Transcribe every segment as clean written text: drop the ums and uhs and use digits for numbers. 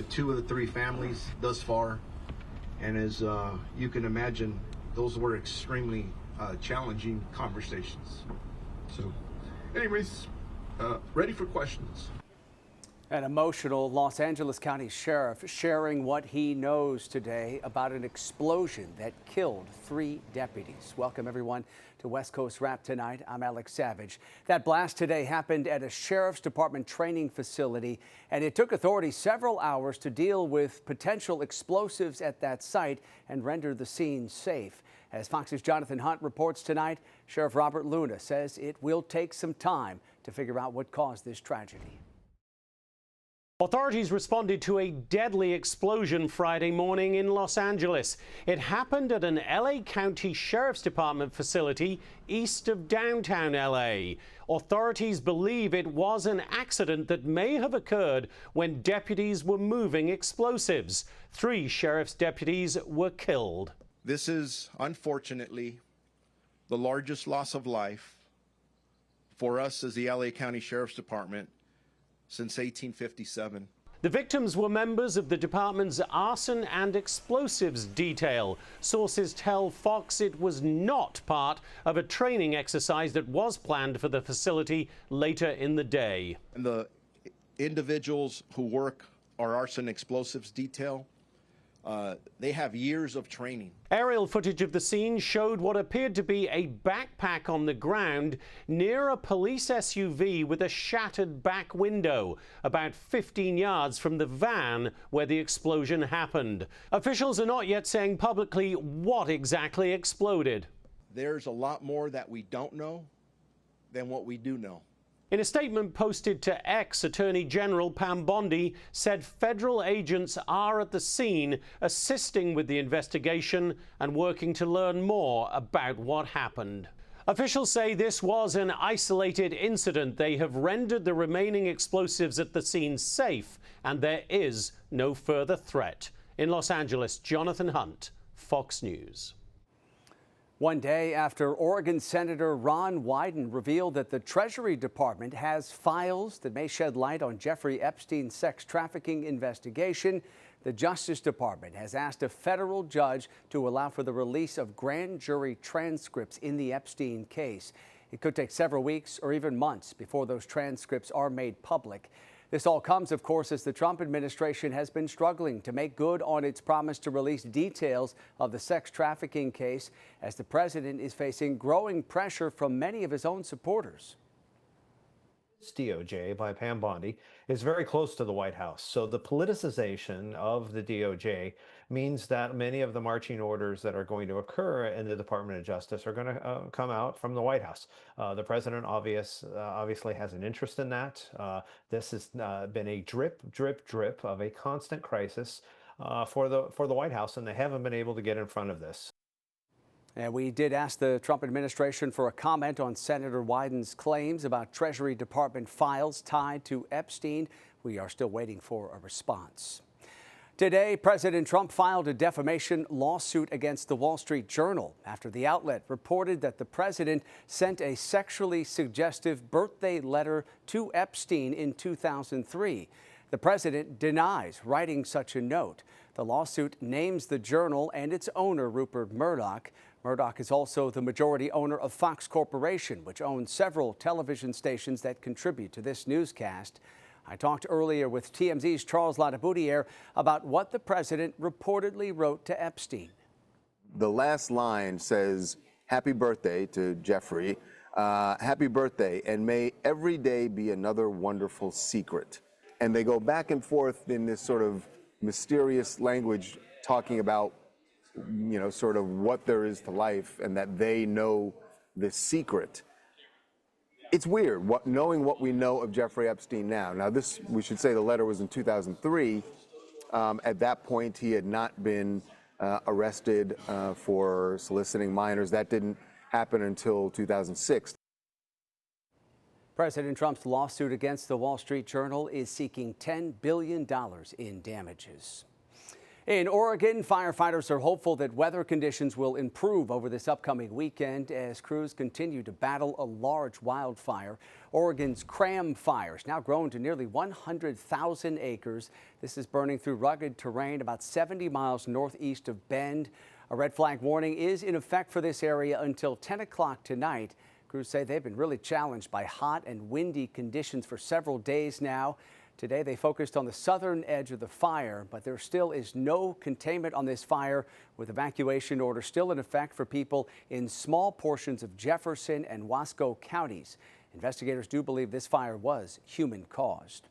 with 2 of the 3 families thus far. And as you can imagine, those were extremely challenging conversations. So anyways, ready for questions. An emotional Los Angeles County sheriff sharing what he knows today about an explosion that killed 3 deputies. Welcome, everyone, to West Coast Wrap tonight. I'm Alex Savage. That blast today happened at a sheriff's department training facility, and it took authorities several hours to deal with potential explosives at that site and render the scene safe. As Fox's Jonathan Hunt reports tonight, Sheriff Robert Luna says it will take some time to figure out what caused this tragedy. Authorities responded to a deadly explosion Friday morning in Los Angeles. It happened at an LA County Sheriff's Department facility east of downtown LA. Authorities believe it was an accident that may have occurred when deputies were moving explosives. 3 sheriff's deputies were killed. This is, unfortunately, the largest loss of life for us as the LA County Sheriff's Department since 1857. The victims were members of the department's arson and explosives detail. Sources tell Fox it was not part of a training exercise that was planned for the facility later in the day. And the individuals who work our arson explosives detail, they have years of training. Aerial footage of the scene showed what appeared to be a backpack on the ground near a police SUV with a shattered back window, about 15 yards from the van where the explosion happened. Officials are not yet saying publicly what exactly exploded. There's a lot more that we don't know than what we do know. In a statement posted to X, Attorney General Pam Bondi said federal agents are at the scene assisting with the investigation and working to learn more about what happened. Officials say this was an isolated incident. They have rendered the remaining explosives at the scene safe, and there is no further threat. In Los Angeles, Jonathan Hunt, Fox News. One day after Oregon Senator Ron Wyden revealed that the Treasury Department has files that may shed light on Jeffrey Epstein's sex trafficking investigation, the Justice Department has asked a federal judge to allow for the release of grand jury transcripts in the Epstein case. It could take several weeks or even months before those transcripts are made public. This all comes, of course, as the Trump administration has been struggling to make good on its promise to release details of the sex trafficking case, as the president is facing growing pressure from many of his own supporters. DOJ by Pam Bondi is very close to the White House. So the politicization of the DOJ means that many of the marching orders that are going to occur in the Department of Justice are going to come out from the White House. The president obviously has an interest in that. This has been a drip of a constant crisis for the White House, and they haven't been able to get in front of this. And we did ask the Trump administration for a comment on Senator Wyden's claims about Treasury Department files tied to Epstein. We are still waiting for a response. Today, President Trump filed a defamation lawsuit against the Wall Street Journal after the outlet reported that the president sent a sexually suggestive birthday letter to Epstein in 2003. The president denies writing such a note. The lawsuit names the Journal and its owner, Rupert Murdoch. Murdoch is also the majority owner of Fox Corporation, which owns several television stations that contribute to this newscast. I talked earlier with TMZ's Charles Latiboudiere about what the president reportedly wrote to Epstein. The last line says, "Happy birthday to Jeffrey. Happy birthday, and may every day be another wonderful secret." And they go back and forth in this sort of mysterious language talking about, you know, sort of what there is to life and that they know the secret. It's weird knowing what we know of Jeffrey Epstein now. Now, this, we should say the letter was in 2003. At that point, he had not been arrested for soliciting minors. That didn't happen until 2006. President Trump's lawsuit against the Wall Street Journal is seeking $10 billion in damages. In Oregon, firefighters are hopeful that weather conditions will improve over this upcoming weekend as crews continue to battle a large wildfire. Oregon's Cram Fire has now grown to nearly 100,000 acres. This is burning through rugged terrain about 70 miles northeast of Bend. A red flag warning is in effect for this area until 10 o'clock tonight. Crews say they've been really challenged by hot and windy conditions for several days now. Today, they focused on the southern edge of the fire, but there still is no containment on this fire, with evacuation orders still in effect for people in small portions of Jefferson and Wasco counties. Investigators do believe this fire was human-caused.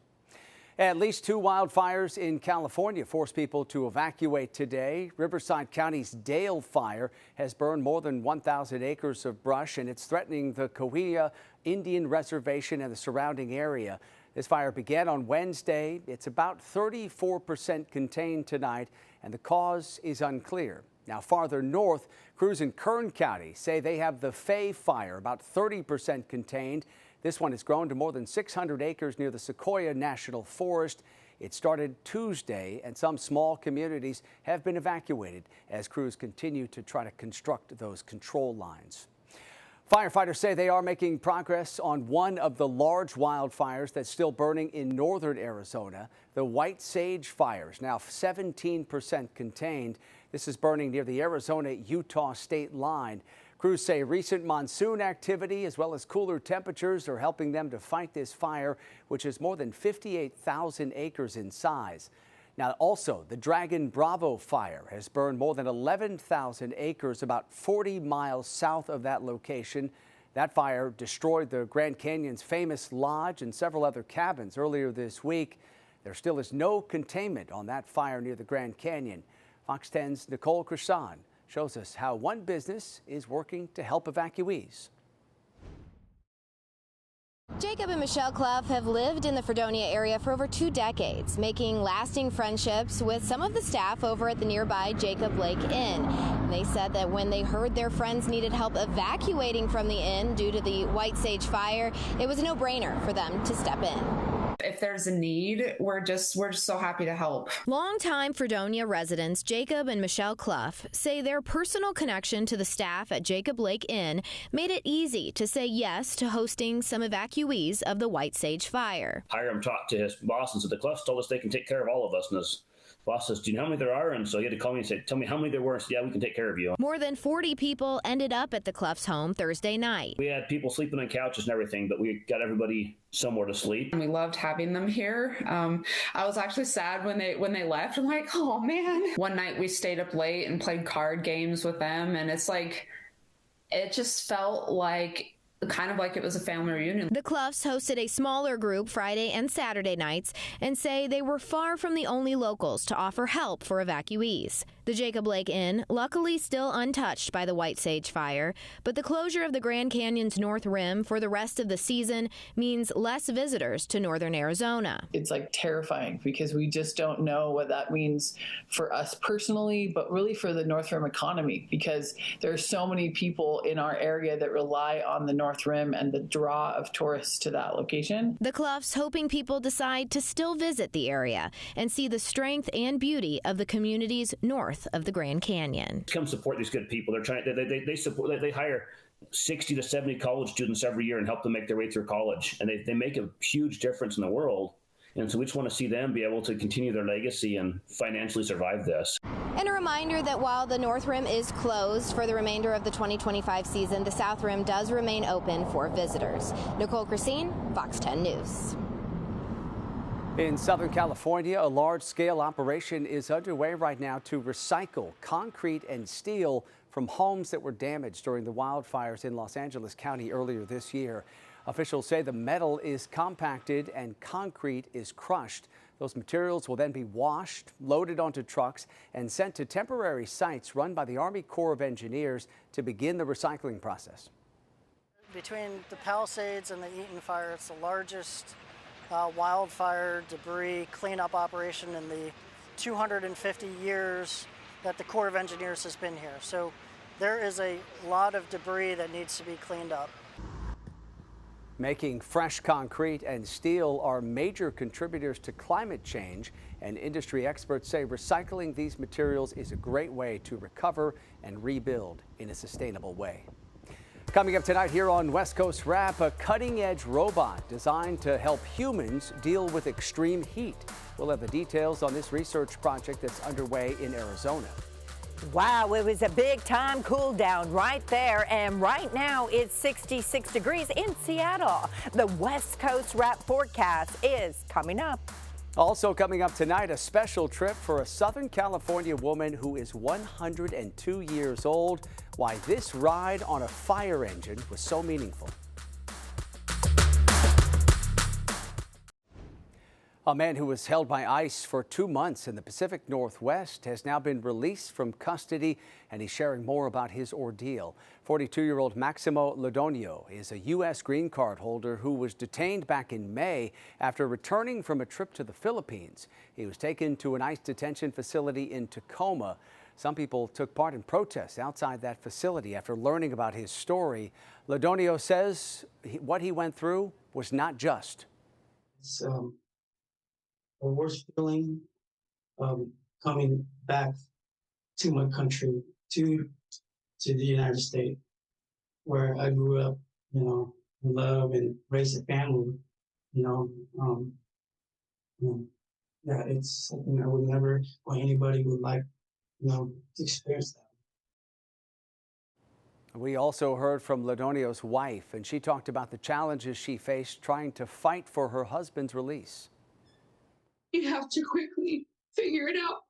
At least 2 wildfires in California forced people to evacuate today. Riverside County's Dale Fire has burned more than 1,000 acres of brush, and it's threatening the Cahuilla Indian Reservation and the surrounding area. This fire began on Wednesday. It's about 34% contained tonight, and the cause is unclear. Now, farther north, crews in Kern County say they have the Fay Fire, about 30% contained. This one has grown to more than 600 acres near the Sequoia National Forest. It started Tuesday, and some small communities have been evacuated as crews continue to try to construct those control lines. Firefighters say they are making progress on one of the large wildfires that's still burning in northern Arizona. The White Sage Fire is now 17% contained. This is burning near the Arizona-Utah state line. Crews say recent monsoon activity as well as cooler temperatures are helping them to fight this fire, which is more than 58,000 acres in size. Now, also, the Dragon Bravo Fire has burned more than 11,000 acres about 40 miles south of that location. That fire destroyed the Grand Canyon's famous lodge and several other cabins earlier this week. There still is no containment on that fire near the Grand Canyon. Fox 10's Nicole Crisson shows us how one business is working to help evacuees. Jacob and Michelle Clough have lived in the Fredonia area for over 2 decades, making lasting friendships with some of the staff over at the nearby Jacob Lake Inn. They said that when they heard their friends needed help evacuating from the inn due to the White Sage Fire, it was a no-brainer for them to step in. If there's a need, we're just so happy to help. Longtime Fredonia residents Jacob and Michelle Clough say their personal connection to the staff at Jacob Lake Inn made it easy to say yes to hosting some evacuees of the White Sage Fire. Hiram talked to his boss and said the Cloughs told us they can take care of all of us. And his boss says, do you know how many there are? And so he had to call me and say, tell me how many there were. And said, yeah, we can take care of you. More than 40 people ended up at the Cloughs' home Thursday night. We had people sleeping on couches and everything, but we got everybody somewhere to sleep. We loved having them here. I was actually sad when they left. I'm like, oh man. One night we stayed up late and played card games with them, and it's like, it just felt like kind of like it was a family reunion. The Cloughs hosted a smaller group Friday and Saturday nights and say they were far from the only locals to offer help for evacuees. The Jacob Lake Inn, luckily still untouched by the White Sage Fire, but the closure of the Grand Canyon's North Rim for the rest of the season means less visitors to northern Arizona. It's like terrifying because we just don't know what that means for us personally, but really for the North Rim economy, because there are so many people in our area that rely on the North Rim and the draw of tourists to that location. The Cloughs hoping people decide to still visit the area and see the strength and beauty of the communities north of the Grand Canyon. Come support these good people. They're trying. They support. They hire 60 to 70 college students every year and help them make their way through college, and they make a huge difference in the world. And so we just want to see them be able to continue their legacy and financially survive this. And a reminder that while the North Rim is closed for the remainder of the 2025 season, the South Rim does remain open for visitors. Nicole Crisson, Fox 10 News. In Southern California, a large-scale operation is underway right now to recycle concrete and steel from homes that were damaged during the wildfires in Los Angeles County earlier this year. Officials say the metal is compacted and concrete is crushed. Those materials will then be washed, loaded onto trucks, and sent to temporary sites run by the Army Corps of Engineers to begin the recycling process. Between the Palisades and the Eaton fire, it's the largest wildfire debris cleanup operation in the 250 years that the Corps of Engineers has been here. So there is a lot of debris that needs to be cleaned up. Making fresh concrete and steel are major contributors to climate change, and industry experts say recycling these materials is a great way to recover and rebuild in a sustainable way. Coming up tonight here on West Coast Wrap, a cutting-edge robot designed to help humans deal with extreme heat. We'll have the details on this research project that's underway in Arizona. Wow, it was a big time cool down right there, and right now it's 66 degrees in Seattle. The West Coast Wrap forecast is coming up. Also coming up tonight, a special trip for a Southern California woman who is 102 years old. Why this ride on a fire engine was so meaningful. A man who was held by ICE for 2 months in the Pacific Northwest has now been released from custody, and he's sharing more about his ordeal. 42-year-old Maximo Lodonio is a U.S. green card holder who was detained back in May after returning from a trip to the Philippines. He was taken to an ICE detention facility in Tacoma. Some people took part in protests outside that facility after learning about his story. Lodonio says what he went through was not just. It's a worst feeling coming back to my country, to the United States, where I grew up, love and raise a family, yeah, it's something I would never, or anybody would like, to experience that. We also heard from Lodonio's wife, and she talked about the challenges she faced trying to fight for her husband's release. You have to quickly figure it out.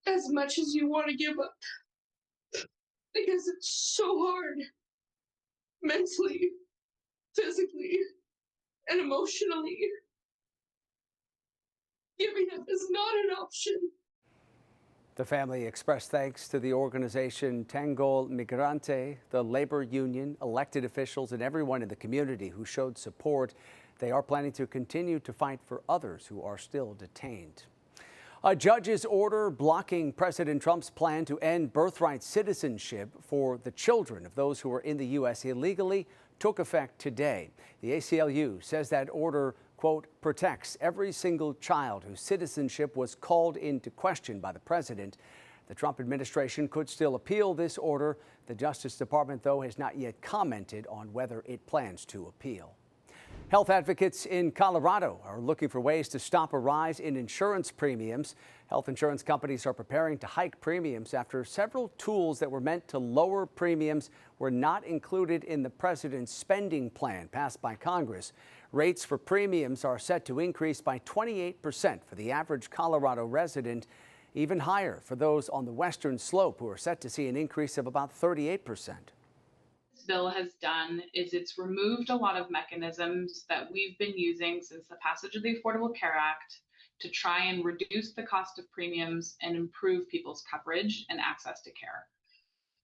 As much as you want to give up, because it's so hard, mentally, physically, and emotionally. Giving up is not an option. The family expressed thanks to the organization Tanggol Migrante, the labor union, elected officials, and everyone in the community who showed support. They are planning to continue to fight for others who are still detained. A judge's order blocking President Trump's plan to end birthright citizenship for the children of those who are in the U.S. illegally took effect today. The ACLU says that order, quote, protects every single child whose citizenship was called into question by the president. The Trump administration could still appeal this order. The Justice Department, though, has not yet commented on whether it plans to appeal. Health advocates in Colorado are looking for ways to stop a rise in insurance premiums. Health insurance companies are preparing to hike premiums after several tools that were meant to lower premiums were not included in the president's spending plan passed by Congress. Rates for premiums are set to increase by 28% for the average Colorado resident, even higher for those on the western slope, who are set to see an increase of about 38%. Bill has done is it's removed a lot of mechanisms that we've been using since the passage of the Affordable Care Act to try and reduce the cost of premiums and improve people's coverage and access to care.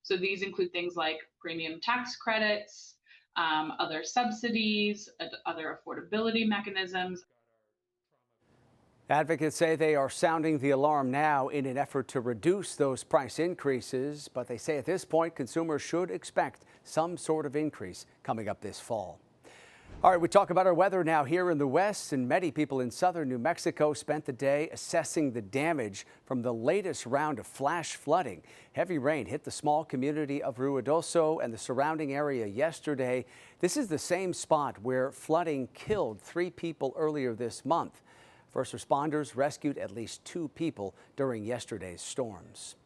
So these include things like premium tax credits, other subsidies, other affordability mechanisms. Advocates say they are sounding the alarm now in an effort to reduce those price increases, but they say at this point consumers should expect some sort of increase coming up this fall. All right, we talk about our weather now here in the West, and many people in southern New Mexico spent the day assessing the damage from the latest round of flash flooding. Heavy rain hit the small community of Ruidoso and the surrounding area yesterday. This is the same spot where flooding killed 3 people earlier this month. First responders rescued at least 2 people during yesterday's storms.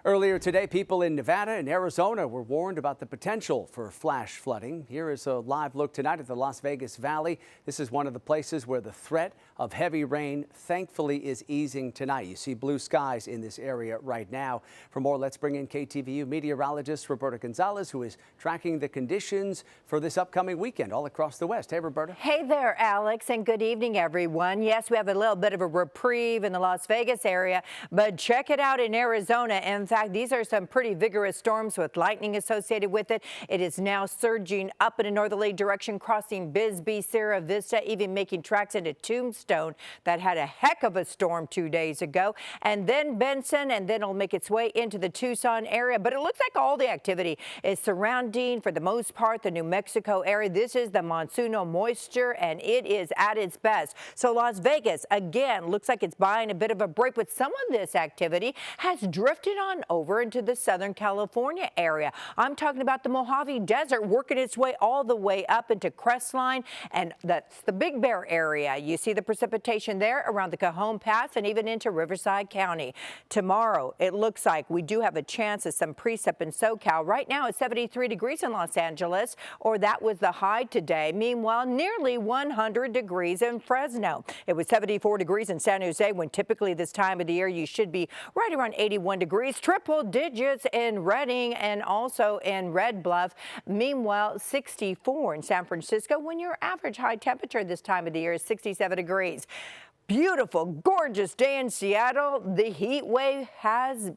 Earlier today, people in Nevada and Arizona were warned about the potential for flash flooding. Here is a live look tonight at the Las Vegas Valley. This is one of the places where the threat of heavy rain thankfully is easing tonight. You see blue skies in this area right now. For more, let's bring in KTVU meteorologist Roberta Gonzalez, who is tracking the conditions for this upcoming weekend all across the West. Hey, Roberta. Hey there, Alex, and good evening, everyone. Yes, we have a little bit of a reprieve in the Las Vegas area, but check it out in Arizona. In Zach, these are some pretty vigorous storms with lightning associated with it. It is now surging up in a northerly direction, crossing Bisbee, Sierra Vista, even making tracks into Tombstone that had a heck of a storm 2 days ago. And then Benson, and then it'll make its way into the Tucson area. But it looks like all the activity is surrounding, for the most part, the New Mexico area. This is the monsoonal moisture, and it is at its best. So Las Vegas, again, looks like it's buying a bit of a break, but some of this activity has drifted on over into the Southern California area. I'm talking about the Mojave Desert working its way all the way up into Crestline, and that's the Big Bear area. You see the precipitation there around the Cajon Pass and even into Riverside County. Tomorrow, it looks like we do have a chance of some precip in SoCal. Right now, it's 73 degrees in Los Angeles, or that was the high today. Meanwhile, nearly 100 degrees in Fresno. It was 74 degrees in San Jose, when typically this time of the year you should be right around 81 degrees. Triple digits in Redding and also in Red Bluff. Meanwhile, 64 in San Francisco, when your average high temperature this time of the year is 67 degrees. Beautiful, gorgeous day in Seattle. The heat wave has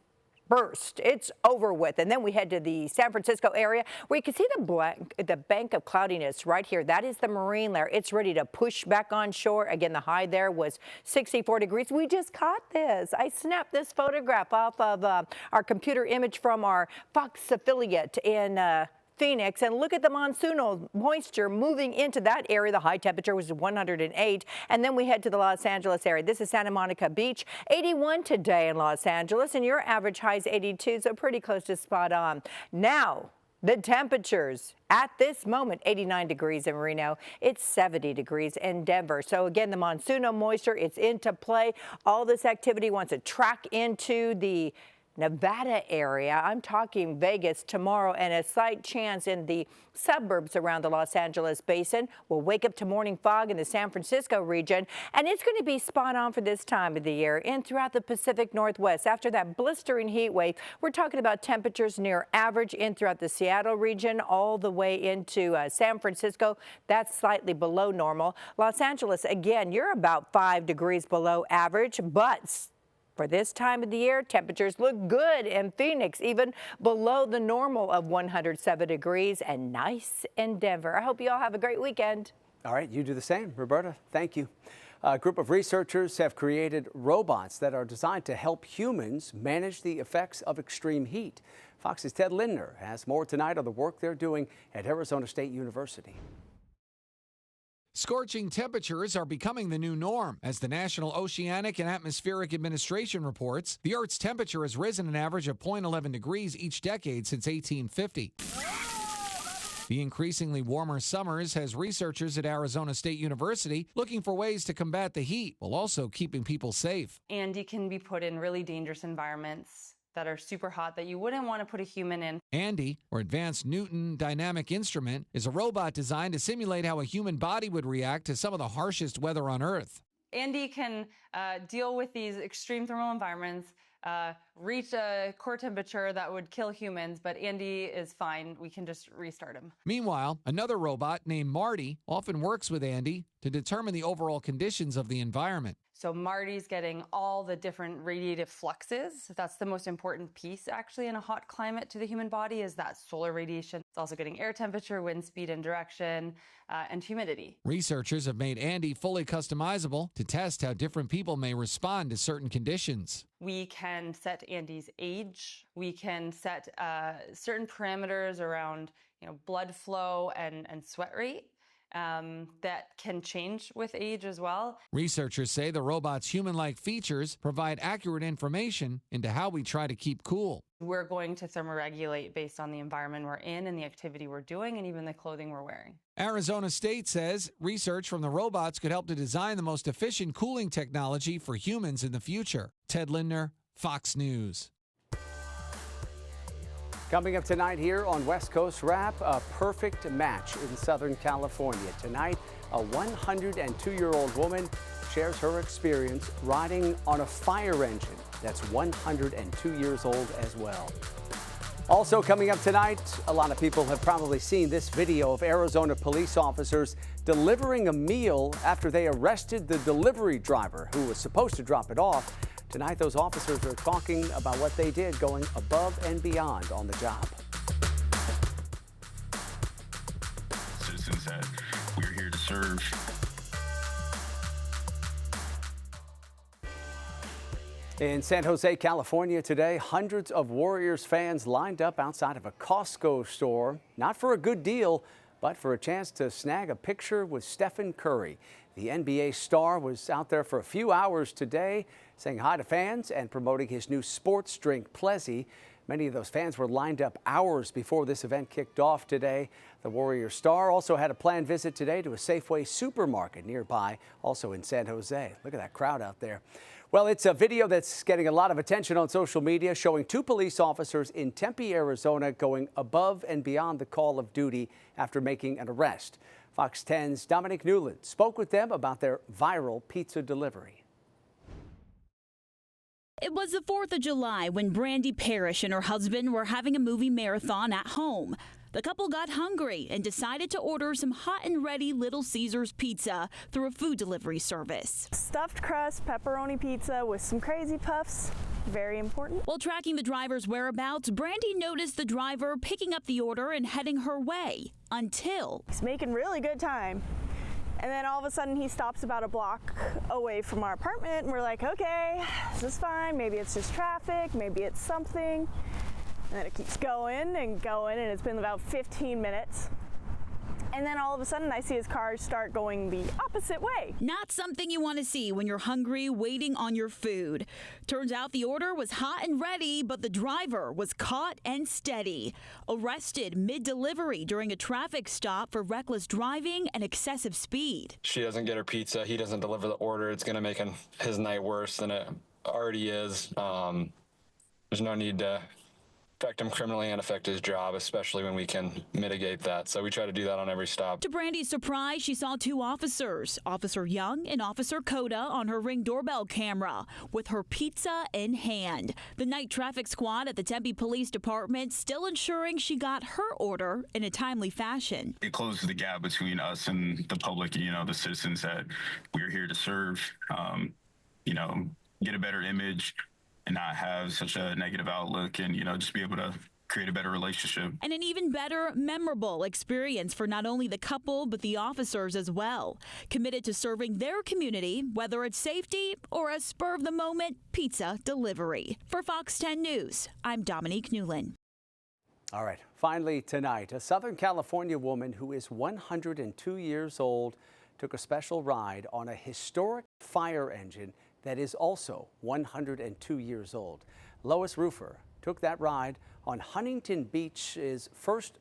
burst. It's over with. And then we head to the San Francisco area, where you can see the bank of cloudiness right here. That is the marine layer. It's ready to push back on shore. Again, the high there was 64 degrees. We just caught this. I snapped this photograph off of our computer image from our Fox affiliate in Phoenix, and look at the monsoonal moisture moving into that area. The high temperature was 108. And then we head to the Los Angeles area. This is Santa Monica Beach, 81 today in Los Angeles, and your average high is 82, so pretty close to spot on. Now, the temperatures at this moment, 89 degrees in Reno. It's 70 degrees in Denver. So again, the monsoonal moisture, it's into play. All this activity wants to track into the Nevada area. I'm talking Vegas tomorrow, and a slight chance in the suburbs around the Los Angeles basin. We'll wake up to morning fog in the San Francisco region, and it's going to be spot on for this time of the year and throughout the Pacific Northwest. After that blistering heat wave, we're talking about temperatures near average in throughout the Seattle region, all the way into San Francisco. That's slightly below normal. Los Angeles, again, you're about 5 degrees below average, but for this time of the year, temperatures look good in Phoenix, even below the normal of 107 degrees, and nice in Denver. I hope you all have a great weekend. All right, you do the same, Roberta. Thank you. A group of researchers have created robots that are designed to help humans manage the effects of extreme heat. Fox's Ted Lindner has more tonight on the work they're doing at Arizona State University. Scorching temperatures are becoming the new norm. As the National Oceanic and Atmospheric Administration reports, the Earth's temperature has risen an average of 0.11 degrees each decade since 1850. The increasingly warmer summers has researchers at Arizona State University looking for ways to combat the heat while also keeping people safe. Andy can be put in really dangerous environments that are super hot that you wouldn't want to put a human in. Andy, or Advanced Newton Dynamic Instrument, is a robot designed to simulate how a human body would react to some of the harshest weather on Earth. Andy can deal with these extreme thermal environments, reach a core temperature that would kill humans, but Andy is fine. We can just restart him. Meanwhile, another robot named Marty often works with Andy to determine the overall conditions of the environment. So Marty's getting all the different radiative fluxes. That's the most important piece, actually, in a hot climate to the human body, is that solar radiation. It's also getting air temperature, wind speed and direction, and humidity. Researchers have made Andy fully customizable to test how different people may respond to certain conditions. We can set Andy's age. We can set certain parameters around, blood flow and sweat rate. That can change with age as well. Researchers say the robot's human-like features provide accurate information into how we try to keep cool. We're going to thermoregulate based on the environment we're in and the activity we're doing and even the clothing we're wearing. Arizona State says research from the robots could help to design the most efficient cooling technology for humans in the future. Ted Lindner, Fox News. Coming up tonight here on West Coast Wrap, a perfect match in Southern California. Tonight, a 102-year-old woman shares her experience riding on a fire engine that's 102 years old as well. Also coming up tonight, a lot of people have probably seen this video of Arizona police officers delivering a meal after they arrested the delivery driver who was supposed to drop it off. Tonight, those officers are talking about what they did, going above and beyond on the job. Citizens that we're here to serve. In San Jose, California today, hundreds of Warriors fans lined up outside of a Costco store, not for a good deal, but for a chance to snag a picture with Stephen Curry. The NBA star was out there for a few hours today, saying hi to fans and promoting his new sports drink, Plezzy. Many of those fans were lined up hours before this event kicked off today. The Warrior star also had a planned visit today to a Safeway supermarket nearby, also in San Jose. Look at that crowd out there. Well, it's a video that's getting a lot of attention on social media, showing two police officers in Tempe, Arizona, going above and beyond the call of duty after making an arrest. Fox 10's Dominique Newland spoke with them about their viral pizza delivery. It was the 4th of July when Brandy Parrish and her husband were having a movie marathon at home. The couple got hungry and decided to order some hot and ready Little Caesars pizza through a food delivery service. Stuffed crust, pepperoni pizza with some crazy puffs. Very important. While tracking the driver's whereabouts, Brandy noticed the driver picking up the order and heading her way until he's making really good time. And then all of a sudden he stops about a block away from our apartment and we're like, okay, this is fine. Maybe it's just traffic, maybe it's something. And then it keeps going and going, and it's been about 15 minutes. And then all of a sudden I see his car start going the opposite way. Not something you want to see when you're hungry waiting on your food. Turns out the order was hot and ready, but the driver was caught and steady. Arrested mid-delivery during a traffic stop for reckless driving and excessive speed. She doesn't get her pizza. He doesn't deliver the order. It's going to make his night worse than it already is. There's no need to affect him criminally and affect his job, especially when we can mitigate that. So we try to do that on every stop. To Brandy's surprise, she saw two officers, Officer Young and Officer Coda, on her Ring doorbell camera with her pizza in hand. The night traffic squad at the Tempe Police Department still ensuring she got her order in a timely fashion. It closes the gap between us and the public, the citizens that we're here to serve, get a better image and not have such a negative outlook and, just be able to create a better relationship. And an even better, memorable experience for not only the couple, but the officers as well. Committed to serving their community, whether it's safety or a spur-of-the-moment pizza delivery. For Fox 10 News, I'm Dominique Newland. All right, finally tonight, a Southern California woman who is 102 years old took a special ride on a historic fire engine that is also 102 years old. Lois Rufer took that ride on Huntington Beach's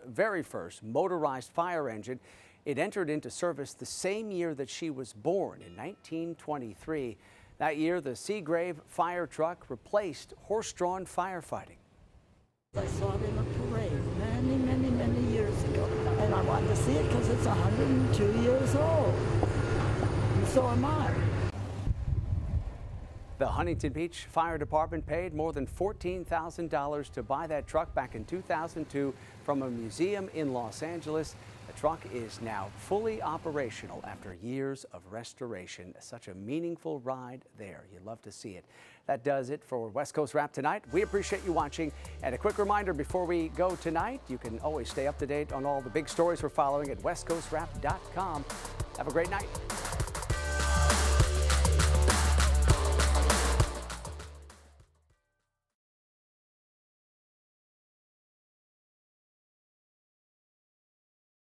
very first motorized fire engine. It entered into service the same year that she was born, in 1923. That year, the Seagrave fire truck replaced horse-drawn firefighting. I saw it in a parade many, many, many years ago, and I wanted to see it because it's 102 years old, and so am I. The Huntington Beach Fire Department paid more than $14,000 to buy that truck back in 2002 from a museum in Los Angeles. The truck is now fully operational after years of restoration. Such a meaningful ride there. You'd love to see it. That does it for West Coast Wrap tonight. We appreciate you watching. And a quick reminder before we go tonight, you can always stay up to date on all the big stories we're following at westcoastwrap.com. Have a great night.